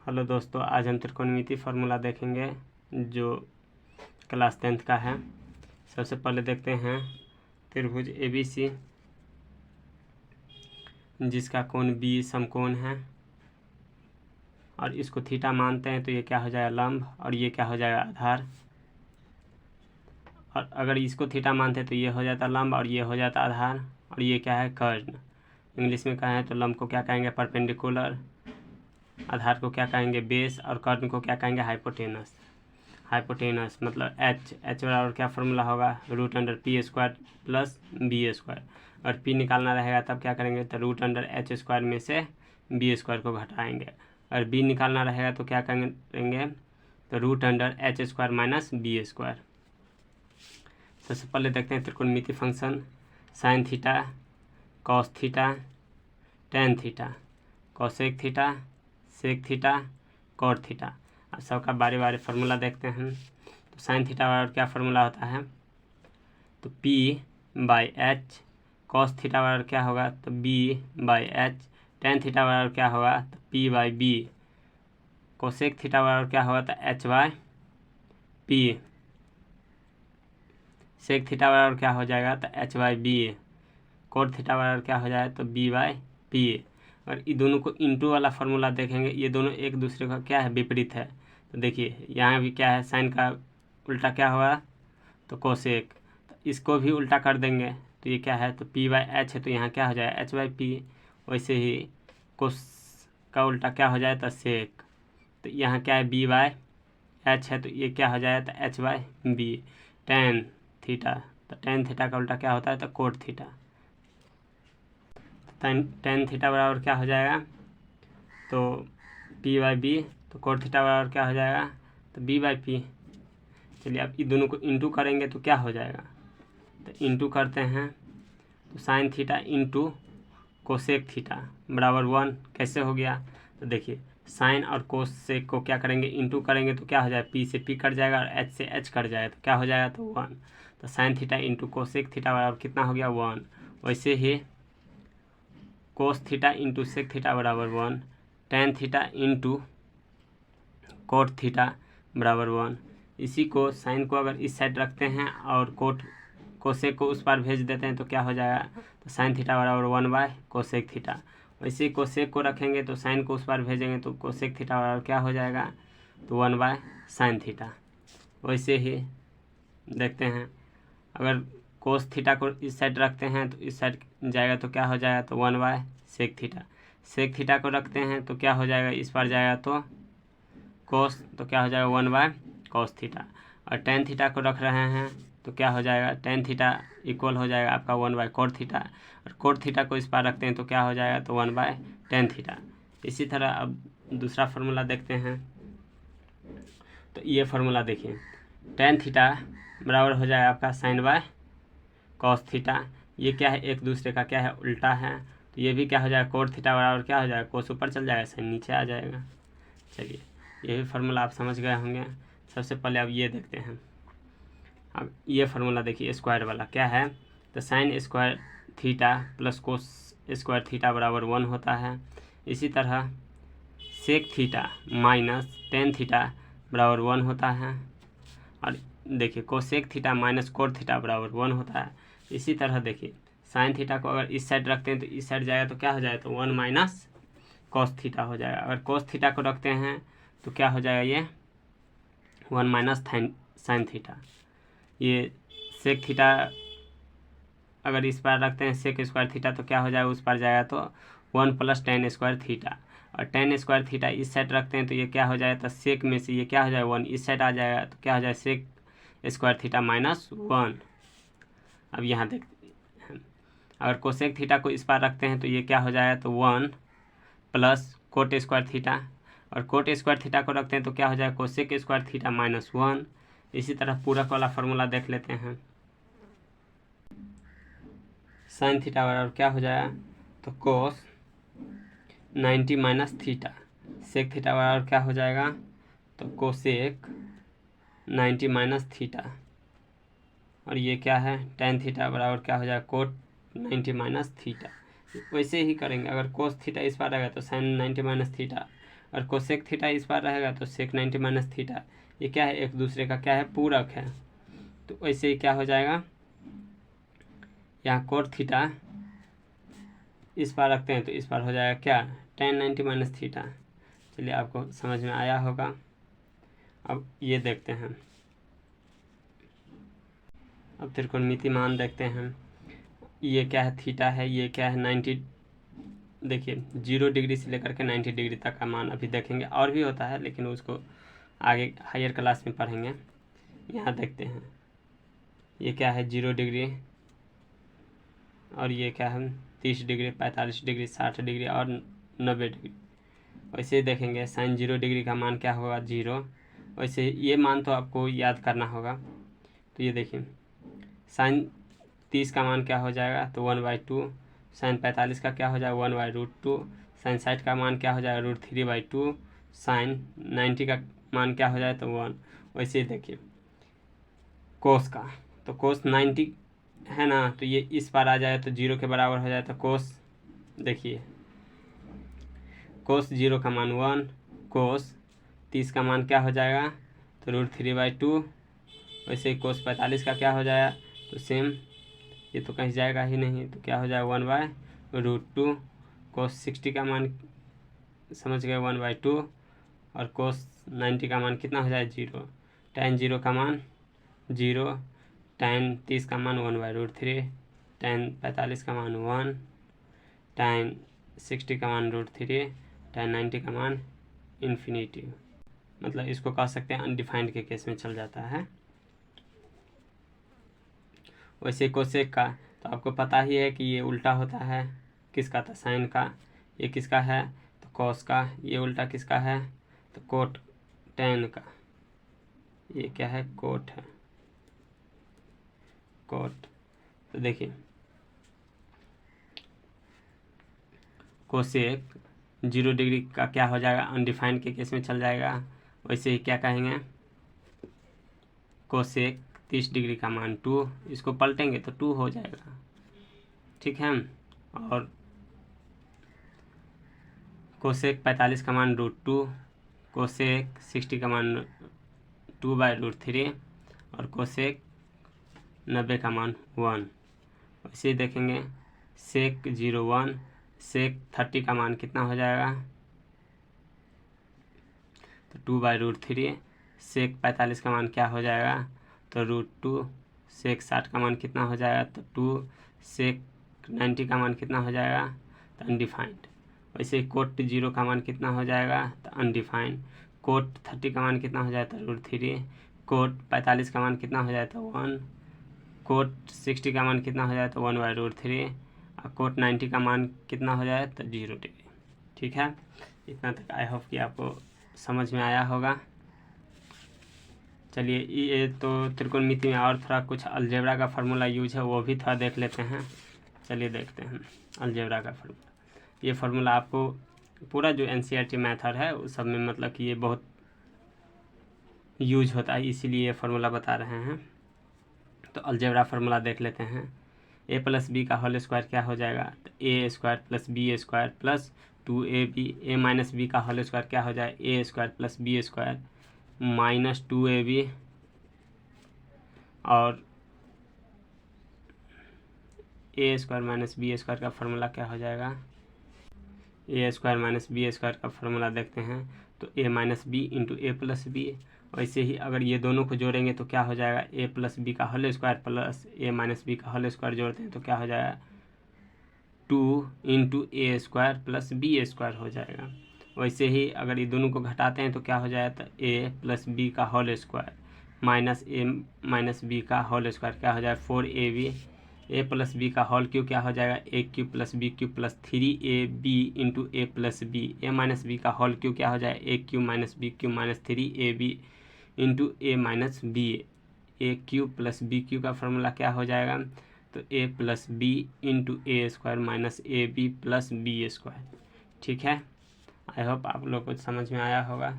Hello दोस्तों, आज हम त्रिकोणमिति फार्मूला देखेंगे जो क्लास 10th का है। सबसे पहले देखते हैं त्रिभुज ABC जिसका कोण B समकोण है और इसको थीटा मानते हैं, तो ये क्या हो जाएगा लंब और ये क्या हो जाएगा आधार। और अगर इसको थीटा मानते हैं तो ये हो जाता लंब और ये हो जाता आधार, और ये क्या है कर्ण। इंग्लिश में कहें तो लंब को क्या कहेंगे परपेंडिकुलर, आधार को क्या कहेंगे बेस और कर्ण को क्या कहेंगे हाइपोटेनस। हाइपोटेनस मतलब एच बराबर क्या फार्मूला होगा √p² प्लस b²। और p निकालना रहेगा तब क्या करेंगे तो √h² में से b² को घटाएंगे, और b निकालना रहेगा तो क्या करेंगे तो √h² माइनस b²। सबसे पहले देखते हैं त्रिकोणमिति function sine theta, cos theta, tan theta, cosec theta, sec theta, cot theta. अब सबका बारी बारी फार्मूला देखते हैं। तो साइन थीटा बराबर क्या फार्मूला होता है तो p/h, कॉस थीटा बराबर क्या होगा तो b/h, टेन थीटा बराबर क्या होगा तो p/b, कोसेक थीटा बराबर क्या होगा तो h/p, सेक थीटा बराबर क्या हो जाएगा तो h/b, कोट थीटा बराबर क्या हो जाएगा तो b/p। और ये दोनों को इंटू वाला फार्मूला देखेंगे, ये दोनों एक दूसरे का क्या है विपरीत है। तो देखिए यहाँ भी क्या है साइन का उल्टा क्या होगा तो कोसेक, तो इसको भी उल्टा कर देंगे तो ये क्या है तो p/h है, तो यहाँ क्या हो जाएगा h/p। वैसे ही कोस का उल्टा क्या हो जाए तो सेक, तो यहाँ क्या है b/h है, तो ये क्या हो जाएगा तो h/b। टेन थीटा, तो टेन थीटा का उल्टा क्या होता है तो कोट थीटा। टेन थीटा बराबर क्या हो जाएगा तो p/b, तो कोट थीटा बराबर क्या हो जाएगा तो b/p। चलिए अब ये दोनों को इंटू करेंगे तो क्या हो जाएगा तो इंटू करते हैं तो sine theta into cosec theta बराबर 1। कैसे हो गया तो देखिए साइन और कोसेक को क्या करेंगे इंटू करेंगे तो क्या हो जाएगा p से p कट जाएगा और h से h कट जाएगा, तो क्या हो जाएगा तो 1। तो sine theta into cosec theta बराबर कितना हो गया 1। वैसे ही cos theta into sec theta बराबर 1, tan theta into cot theta बराबर 1। इसी को साइन को अगर इस साइड रखते हैं और कोसेक को उस पार भेज देते हैं तो क्या हो जाएगा तो साइन थीटा बराबर 1/कोसेक थीटा। वैसे ही कोसेक को रखेंगे तो साइन को उस पार भेजेंगे तो कोसेक थीटा बराबर क्या हो जाएगा तो 1/साइन थीटा। वैसे ही देखते हैं अगर कोस थीटा को इस साइड रखते हैं तो इस साइड जाएगा तो क्या हो जाएगा तो 1/सेक थीटा। सेक थीटा को रखते हैं तो क्या हो जाएगा इस पार जाएगा तो कोस, तो क्या हो जाएगा 1/कॉस थीटा। और टेन थीटा को रख रहे हैं तो क्या हो जाएगा टेन थीटा इक्वल हो जाएगा आपका 1/कोट थीटा, और कोट थीटा को इस पार रखते हैं तो क्या हो जाएगा तो 1/टेन थीटा। इसी तरह अब दूसरा फार्मूला देखते हैं। तो ये फार्मूला देखिए टेन थीटा बराबर हो जाएगा आपका sin/कॉस थीटा। ये क्या है एक दूसरे का क्या है उल्टा है, तो ये भी क्या हो जाएगा कोट थीटा बराबर क्या हो जाएगा कोस ऊपर चल जाएगा साइन नीचे आ जाएगा। चलिए ये भी फार्मूला आप समझ गए होंगे। सबसे पहले अब ये देखते हैं। अब ये फार्मूला देखिए स्क्वायर वाला क्या है तो sine square theta plus cos square theta बराबर 1 होता है। इसी तरह sec theta minus tan theta बराबर 1 होता है, और देखिए cosec theta minus cot theta बराबर 1 होता है। इसी तरह देखिए साइन थीटा को अगर इस साइड रखते हैं तो इस साइड जाएगा तो क्या हो जाएगा तो 1 - कॉस थीटा हो जाएगा। अगर कोस थीटा को रखते हैं तो क्या हो जाएगा ये 1 - साइन थीटा। ये सेक थीटा अगर इस पार रखते हैं सेक स्क्वायर थीटा तो क्या हो जाएगा उस पार जाएगा तो 1 + टेन स्क्वायर थीटा। और टेन स्क्वायर थीटा इस साइड रखते हैं तो ये क्या हो जाएगा तो सेक में से ये क्या हो जाएगा 1 इस साइड आ जाएगा तो क्या हो जाएगा सेक स्क्वायर थीटा -1। अब यहाँ देखते हैं अगर कोसेक थीटा को इस पार रखते हैं तो ये क्या हो जाएगा तो 1 + कोट स्क्वायर थीटा, और कोट स्क्वायर थीटा को रखते हैं तो क्या हो जाएगा कोसेक स्क्वायर थीटा -1। इसी तरह पूरक वाला फार्मूला देख लेते हैं। साइन थीटा बराबर क्या हो जाएगा तो कोस 90 - थीटा। सेक थीटा बराबर क्या हो जाएगा तो कोसेक 90 - थीटा। और ये क्या है टेन थीटा बराबर क्या हो जाएगा कोट 90 - थीटा। वैसे ही करेंगे अगर कोस थीटा इस पार आएगा तो साइन 90 - थीटा, और कोसेक थीटा इस बार रहेगा तो सेक 90 माइनस थीटा, ये क्या है, एक दूसरे का क्या है, पूरक है। तो वैसे ही क्या हो जाएगा, यहाँ कोट थीटा इस बार रखते हैं तो इस बार हो जाएगा क्या, tan 90 माइनस थीटा। चलिए आपको समझ में आया होगा। अब ये देखते हैं, अब त्रिकोणमिति मान देखते हैं। ये क्या है, थीटा है, ये क्या है 90, देखिए 0 डिग्री से लेकर के 90 डिग्री तक का मान अभी देखेंगे, और भी होता है लेकिन उसको आगे हायर क्लास में पढ़ेंगे। यहाँ देखते हैं ये क्या है 0 डिग्री, और ये क्या है 30 डिग्री, 45 डिग्री, 60 डिग्री और 90 डिग्री। वैसे ही देखेंगे साइन 0 डिग्री का मान क्या होगा, 0। वैसे ये मान तो आपको याद करना होगा। तो ये देखिए साइन 30 का मान क्या हो जाएगा, तो 1/2। साइन 45 का क्या हो जाएगा, 1/√2। साइन 60 का मान क्या हो जाएगा, √3/2। साइन 90 का मान क्या हो जाए, तो 1। वैसे ही देखिए कोस का, तो कोस 90 है ना, तो ये इस बार आ जाए तो 0 के बराबर हो जाए, तो कोस देखिए कोस 0 का मान 1, कोस 30 का मान क्या हो जाएगा, तो √3/2। वैसे ही कोस 45 का क्या हो जाएगा, तो सेम, ये तो कहीं जाएगा ही नहीं, तो क्या हो जाएगा 1/√2। कोस 60 का मान समझ गए 1/2, और कोस 90 का मान कितना हो जाए, 0। tan 0 का मान 0, tan 30 का मान 1/√3, tan 45 का मान 1, tan 60 का मान √3, tan 90 का मान इन्फिनिटी। मतलब इसको कह सकते हैं अनडिफाइंड के केस में चल जाता है। वैसे कोसेक का तो आपको पता ही है कि ये उल्टा होता है, किसका था, साइन का। ये किसका है, तो कॉस का। ये उल्टा किसका है, तो कोट टेन का। ये क्या है, कोट है, कोट। तो देखिए कोसेक 0 डिग्री का क्या हो जाएगा, अनडिफाइंड के केस में चल जाएगा। वैसे ही क्या कहेंगे, कोसेक 30 डिग्री का मान 2, इसको पलटेंगे तो 2 हो जाएगा, ठीक है। और कोसेक 45 का मान √2, कोसेक 60 का मान 2/√3, और कोसेक 90 का मान 1। वैसे ही देखेंगे सेक 0, 1, सेक 30 का मान कितना हो जाएगा, तो 2/√3। सेक 45 का मान क्या हो जाएगा, तो √2। सेक 60 का मान कितना हो जाएगा, तो 2। सेक 90 का मान कितना हो जाएगा, तो अनडिफाइंड। वैसे ही कोट 0 का मान कितना हो जाएगा, तो अनडिफाइंड। कोट 30 का मान कितना हो जाए, तो √3। कोट 45 का मान कितना हो जाए, तो 1। कोट 60 का मान कितना हो जाए, तो 1/√3। और कोट 90 का मान कितना हो जाए, तो 0 डिग्री। ठीक है, इतना तक आई होप कि आपको समझ में आया होगा। चलिए ये तो त्रिकोणमिति में और थोड़ा कुछ अलजेब्रा का फार्मूला यूज है, वो भी थोड़ा देख लेते हैं। चलिए देखते हैं अलजेब्रा का फार्मूला। ये फार्मूला आपको पूरा जो NCERT मेथड है उस सब में मतलब कि ये बहुत यूज होता है, इसीलिए ये फार्मूला बता रहे हैं। तो अलजेब्रा फार्मूला देख लेते हैं। a + b का होल स्क्वायर क्या हो जाएगा, तो a² + b² + 2ab। a - b का होल स्क्वायर क्या हो जाए, a² + b² - 2ab। और a² - b² का फार्मूला क्या हो जाएगा, a² - b² का फार्मूला देखते हैं तो a - b × a + b। वैसे ही अगर ये दोनों को जोड़ेंगे तो क्या हो जाएगा, a + b का whole square plus a - b का होल स्क्वायर जोड़ते हैं तो क्या हो जाएगा, 2 × a² + b² हो जाएगा। वैसे ही अगर ये दोनों को घटाते हैं तो क्या हो जाएगा, तो a + b का whole square minus a - b का होल स्क्वायर क्या हो जाएगा, 4ab। a + b का होल क्यूब क्या हो जाएगा, a³ + b³ + 3ab × a + b। a - b का होल क्यूब क्या हो जाएगा, a³ - b³ - 3ab × a - b। a³ + b³ का फार्मूला क्या हो जाएगा, तो a + b × a² - ab + b²। ठीक है, आई होप आप लोग को समझ में आया होगा।